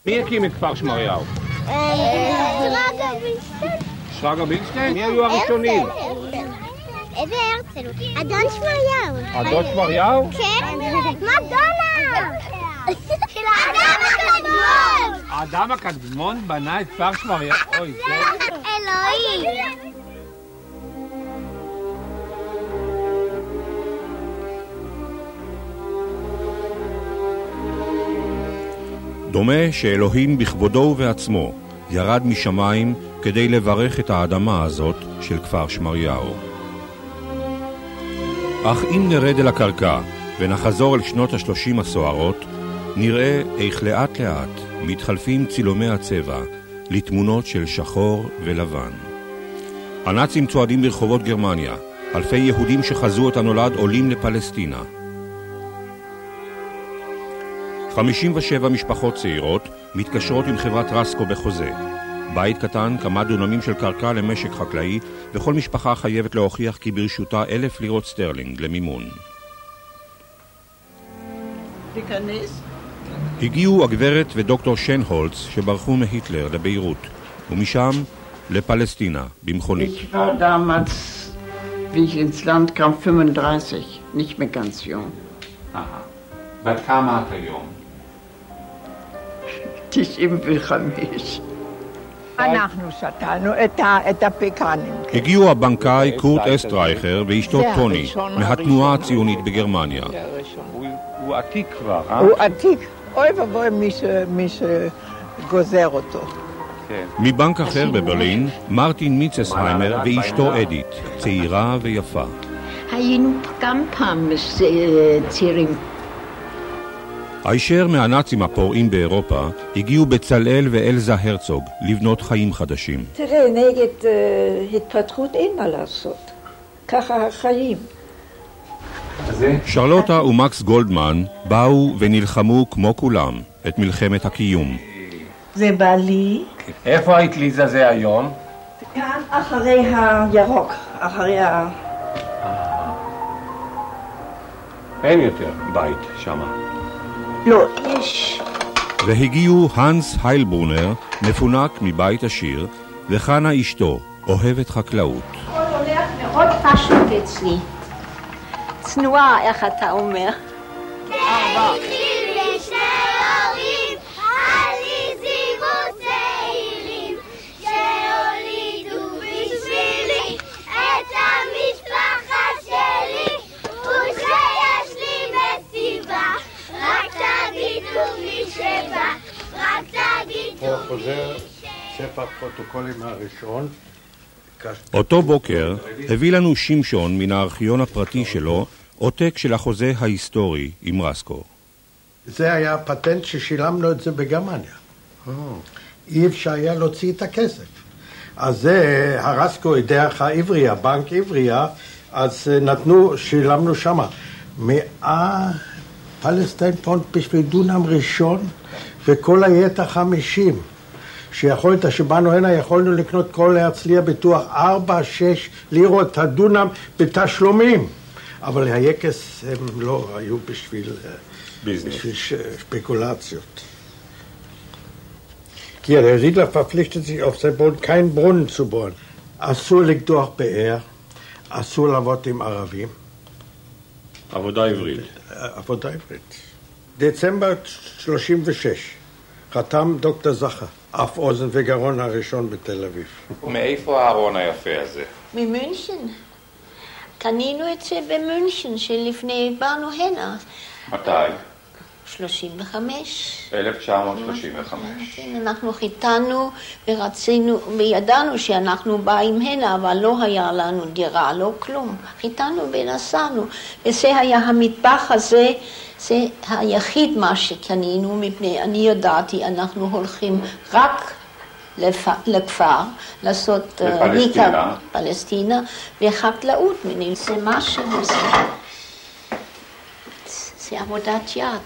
מי הקים את כפר שמריהו? שרגא בילשטיין. שרגא בילשטיין? מי היו הראשונים? איזה הרצל? אדון שמריהו. אדון שמריהו? כן. מדונה! של האדם הקדמון! האדם הקדמון בנה את כפר שמריהו? אוי, זה... אלוהים! דומה שאלוהים בכבודו ובעצמו ירד משמיים כדי לברך את האדמה הזאת של כפר שמריהו. אך אם נרד אל הקרקע ונחזור אל שנות ה-30 הסוערות, נראה איך לאט לאט מתחלפים צילומי הצבע לתמונות של שחור ולבן. הנאצים צועדים ברחובות גרמניה, אלפי יהודים שחזו את הנולד עולים לפלסטינה. 57 משפחות צעירות מתקשרות עם חברת רסקו בחוזה. בית קטן, כמה דונמים של קרקע למשק חקלאי, וכל משפחה חייבת להוכיח כי ברשותה 1,000 לירות סטרלינג למימון. תיכנס. הגיעו הגברת ודוקטור שנהולץ שברחו מהיטלר לביירות, ומשם לפלסטינה במכונית. Ich war damals, wie ich ins Land kam, 35, nicht mehr ganz jung. בת כמה את היום? 95. אנחנו שתנו את הפקנים. הגיעו הבנקאי קורט אסטרייכר ואשתו טוני מהתנועה הציונית בגרמניה. הוא עתיק כבר, הוא עתיק. אוי ובוי מי שגוזר אותו. מבנק אחר בברלין, מרטין מיצסהיימר ואשתו אדית, צעירה ויפה. היינו גם פעם צעירים. הישר מהנאצים הפורעים באירופה הגיעו בצלאל ואלזה הרצוג לבנות חיים חדשים. תראה, נגד התפתחות אין מה לעשות. ככה החיים. שרלוטה ומקס גולדמן באו ונלחמו כמו כולם את מלחמת הקיום. זה בעלי. איפה היית ליזה זה היום? כאן אחרי הירוק, אחרי ה... אין יותר בית שמה. לא, יש. והגיעו הנס היילברונר, מפונק מבית עשיר, וחנה אשתו, אוהבת חקלאות. הכל הולך מאוד פשוט אצלי. צנועה, איך אתה אומר? פה חוזר ספר פרוטוקולים הראשון. אותו בוקר הביא לנו שמשון מן הארכיון הפרטי שלו עותק של החוזה ההיסטורי עם רסקו. זה היה פטנט ששילמנו את זה בגרמניה. אי אפשר היה להוציא את הכסף. אז זה הרסקו דרך העבריה, בנק עבריה, אז שילמנו שמה 100 פלסטיין פונט בשביל דונם ראשון, וכל היתר 50. שיכולת, שבאנו הנה, יכולנו לקנות כל הרצליה ביטוח 4-6 לירות הדונם בתשלומים. אבל היקס הם לא היו בשביל ספקולציות. כי der Siedler verpflichtet sich auf sein Boden keinen Brunnen zu bohren. אסור לקדוח באר, אסור לעבוד עם ערבים. עבודה עברית. עבודה עברית. דצמבר 36 חתם דוקטור זכה, אף אוזן וגרון הראשון בתל אביב. ומאיפה הארון היפה הזה? ממונשן. קנינו את זה במונשן שלפני באנו הנה. מתי? 35. 1935. כן, אנחנו חיתנו ורצינו, וידענו שאנחנו באים הנה, אבל לא היה לנו דירה, לא כלום. חיתנו ונסענו, וזה היה המטבח הזה, זה היחיד מה שקנינו, מפני אני ידעתי, אנחנו הולכים רק לכפר, לעשות פלסטינה וחקלאות, זה משהו, זה עבודת יד.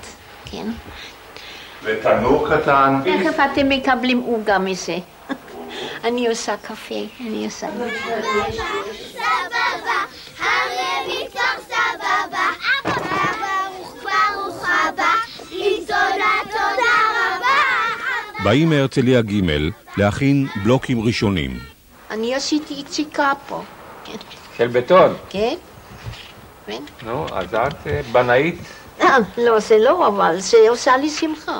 כן. ותנור קטן. תכף אתם מקבלים עוגה מזה. אני עושה קפה, אני עושה... סבבה, הרבי כבר סבבה, ברוך ברוך הבא, ליצונה תודה רבה, באים מהרצליה ג' להכין בלוקים ראשונים. אני עשיתי יציקה פה. של בטון. כן? נו, אז את בנאית? לא, זה לא, אבל זה עושה לי שמחה.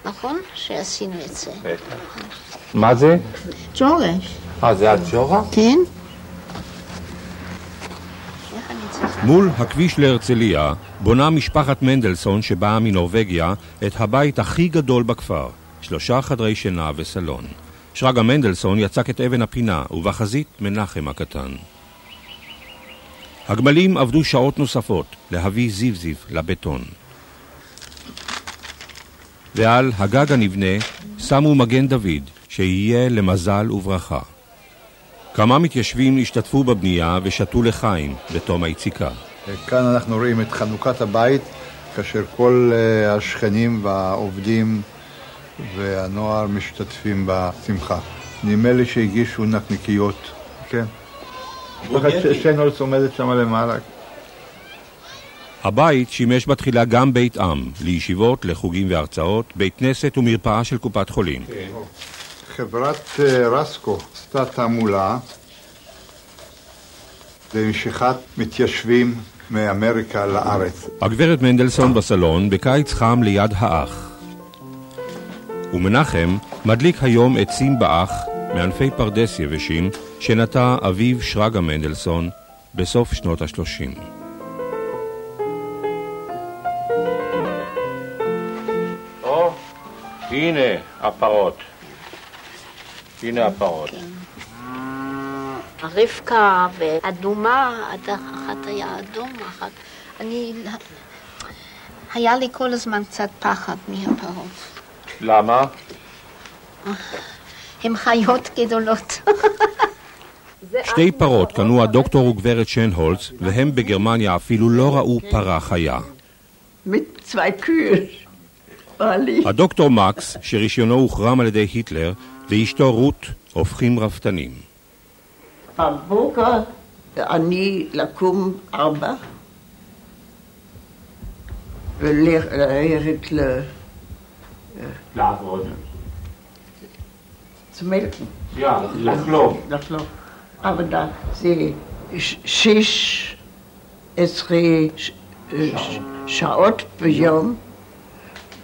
נכון? שעשינו את זה. מה זה? ג'ורש. זה הג'ורה? כן. מול הכביש להרצליה בונה משפחת מנדלסון שבאה מנורווגיה את הבית הכי גדול בכפר, 3 חדרי שינה וסלון. שרגא מנדלסון יצק את אבן הפינה ובחזית מנחם הקטן. הגמלים עבדו שעות נוספות להביא זיו לבטון. ועל הגג הנבנה שמו מגן דוד שיהיה למזל וברכה. כמה מתיישבים השתתפו בבנייה ושתו לחיים בתום היציקה. כאן אנחנו רואים את חנוכת הבית, כאשר כל השכנים והעובדים והנוער משתתפים בשמחה. נדמה לי שהגישו נקניקיות, כן. שנולץ עומדת שם למעלה. הבית שימש בתחילה גם בית עם, לישיבות, לחוגים והרצאות, בית כנסת ומרפאה של קופת חולים. חברת רסקו עשתה תעמולה למשיכת מתיישבים מאמריקה לארץ. הגברת מנדלסון בסלון בקיץ חם ליד האח. ומנחם מדליק היום עצים באח מענפי פרדס יבשים שנטע אביו שרגא מנדלסון בסוף שנות ה-30. הנה הפרות. הנה הפרות. רבקה ואדומה, אחת היה אדום, אחת... היה לי כל הזמן קצת פחד מהפרות. למה? הן חיות גדולות. 2 פרות קנו הדוקטור וגברת שנהולץ, והם בגרמניה אפילו לא ראו פרה חיה. mit 2 Kühen. הדוקטור מקס, שרישיונו הוחרם על ידי היטלר, ואשתו רות הופכים רפתנים. בבוקר אני לקום 4 וללכת לעבוד. zu melken. Ja, לחלוב. Aber da sie 16 שעות ביום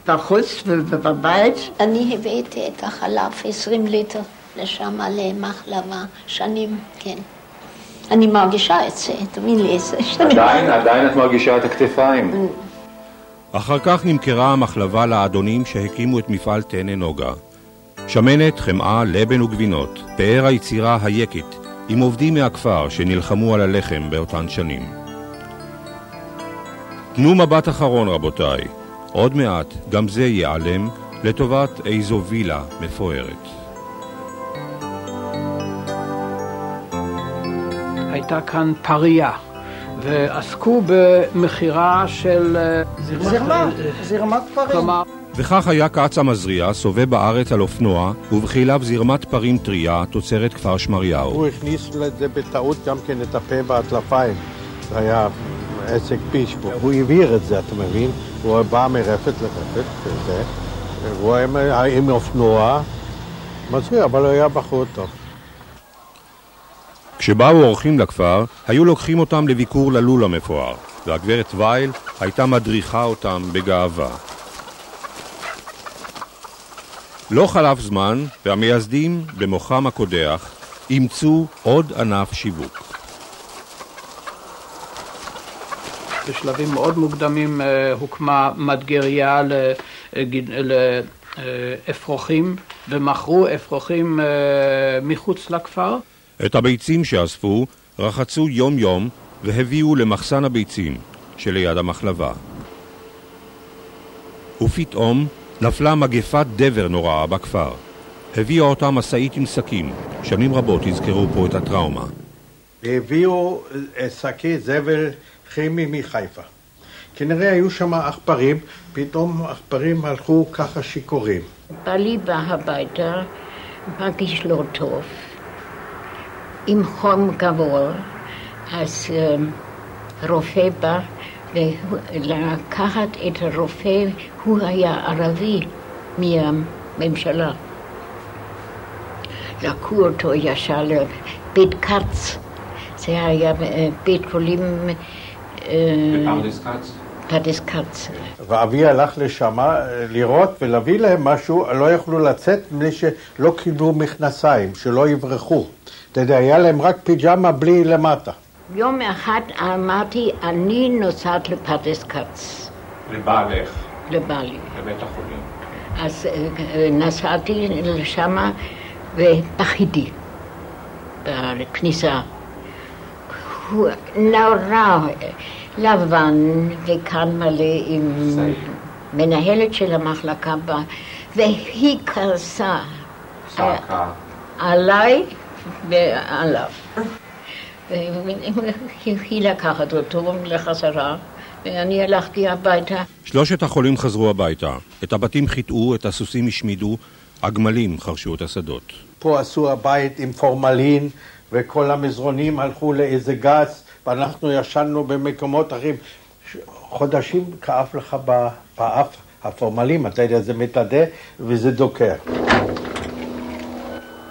בחוץ ובבית. אני הבאתי את החלב 20 ליטר לשם למחלבה, שנים, כן. אני מרגישה את זה, תבין לי איזה שנים. עדיין את מרגישה את הכתפיים. אחר כך נמכרה המחלבה לאדונים שהקימו את מפעל טנא נוגה. שמנת, חמאה, לבן וגבינות, פאר היצירה היקית, עם עובדים מהכפר שנלחמו על הלחם באותן שנים. תנו מבט אחרון רבותיי, עוד מעט גם זה ייעלם לטובת איזו וילה מפוארת. הייתה כאן פריה, ועסקו במחירה של זרמת פרים. וכך היה כץ המזריע סובב בארץ על אופנוע, ובחיליו זרמת פרים טריה תוצרת כפר שמריהו. הוא הכניס לזה בטעות גם כן את הפה בהטלפיים. זה היה עסק פיש. הוא הבהיר את זה, אתה מבין? הוא בא מרפת לרפת, כזה. הוא היה עם אופנוע, מזריע, אבל הוא היה בחור טוב. כשבאו אורחים לכפר, היו לוקחים אותם לביקור ללול המפואר, והגברת וייל הייתה מדריכה אותם בגאווה. לא חלף זמן, והמייסדים במוחם הקודח אימצו עוד ענף שיווק. בשלבים מאוד מוקדמים הוקמה מדגריה לאפרוחים, ומכרו אפרוחים מחוץ לכפר. את הביצים שאספו רחצו יום יום והביאו למחסן הביצים שליד המחלבה. ופתאום נפלה מגפת דבר נוראה בכפר. הביאה אותה מסעית עם סכים. שנים רבות הזכרו פה את הטראומה. הביאו שקי זבל כימי מחיפה. כנראה היו שם עכברים, פתאום עכברים הלכו ככה שיכורים. בעלי בא הביתה, מרגיש לא טוב, עם חום גבוה, אז רופא בא לקחת את הרופא, הוא היה ערבי ממשלה. לקחו אותו ישר לבית קץ. זה היה בית חולים... בפרדס קץ? פרדס קץ. ואבי הלך לשם לראות ולהביא להם משהו, לא יכלו לצאת בלי שלא קיבלו מכנסיים, שלא יברחו. אתה יודע, היה להם רק פיג'מה בלי למטה. יום אחד אמרתי, אני נוסעת לפרדס קץ. לבעלך? לבעלי. לבית החולים. אז נסעתי לשם ופחיתי בכניסה. הוא נורא לבן וכאן מלא עם מנהלת של המחלקה בה, והיא כעסה עליי ועליו. היא לקחת אותו לחזרה, ואני הלכתי הביתה. 3 החולים חזרו הביתה. את הבתים חיטאו, את הסוסים השמידו, הגמלים חרשו את השדות. פה עשו הבית עם פורמלין, וכל המזרונים הלכו לאיזה גס, ואנחנו ישנו במקומות אחרים. חודשים כאב לך באף הפורמלים, אתה יודע, זה מתעדה וזה דוקר.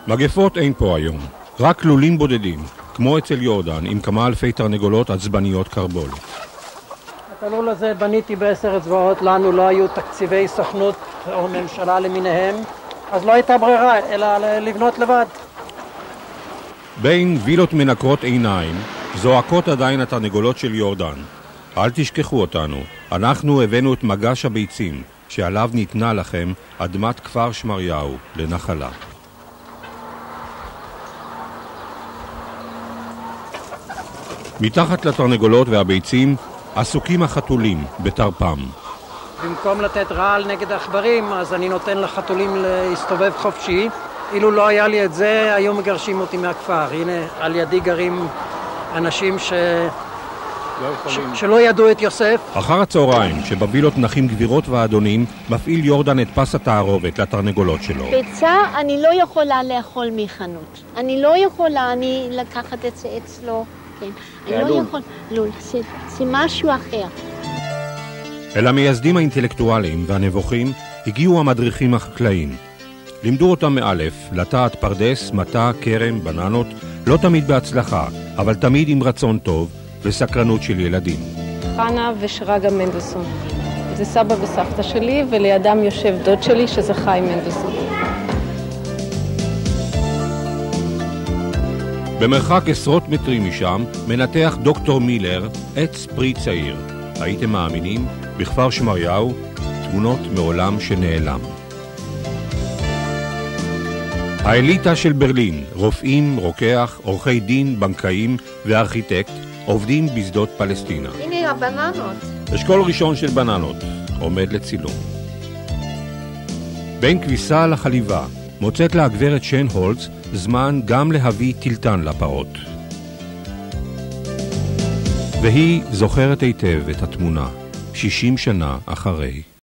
מגפות אין פה היום, רק לולים בודדים, כמו אצל יורדן, עם כמה אלפי תרנגולות עצבניות קרבול. את הלול הזה בניתי ב10 אצבעות, לנו לא היו תקציבי סוכנות או ממשלה למיניהם, אז לא הייתה ברירה, אלא לבנות לבד. בין וילות מנקרות עיניים, זועקות עדיין התרנגולות של יורדן. אל תשכחו אותנו, אנחנו הבאנו את מגש הביצים, שעליו ניתנה לכם אדמת כפר שמריהו לנחלה. מתחת לתרנגולות והביצים עסוקים החתולים בתרפם. במקום לתת רעל נגד העכברים, אז אני נותן לחתולים להסתובב חופשי. אילו לא היה לי את זה, היו מגרשים אותי מהכפר. הנה, על ידי גרים אנשים שלא ידעו את יוסף. אחר הצהריים, שבבילות נחים גבירות ואדונים, מפעיל יורדן את פס התערובת לתרנגולות שלו. ביצה אני לא יכולה לאכול מחנות. אני לא יכולה, אני לקחת את זה אצלו. כן. אני לא יכול, לול, זה משהו אחר. אל המייסדים האינטלקטואליים והנבוכים הגיעו המדריכים החקלאים. לימדו אותם מאלף, לטעת פרדס, מטה, קרם, בננות, לא תמיד בהצלחה, אבל תמיד עם רצון טוב וסקרנות של ילדים. חנה ושרגא מנדלסון. זה סבא וסבתא שלי, ולידם יושב דוד שלי שזה חיים מנדלסון. במרחק עשרות מטרים משם מנתח דוקטור מילר עץ פרי צעיר. הייתם מאמינים? בכפר שמריהו, תמונות מעולם שנעלם. האליטה של ברלין, רופאים, רוקח, עורכי דין, בנקאים וארכיטקט, עובדים בשדות פלסטינה. הנה הבננות. אשכול ראשון של בננות, עומד לצילום. בין כביסה לחליבה, מוצאת לה הגברת שן הולץ זמן גם להביא טילטן לפרות. והיא זוכרת היטב את התמונה, 60 שנה אחרי.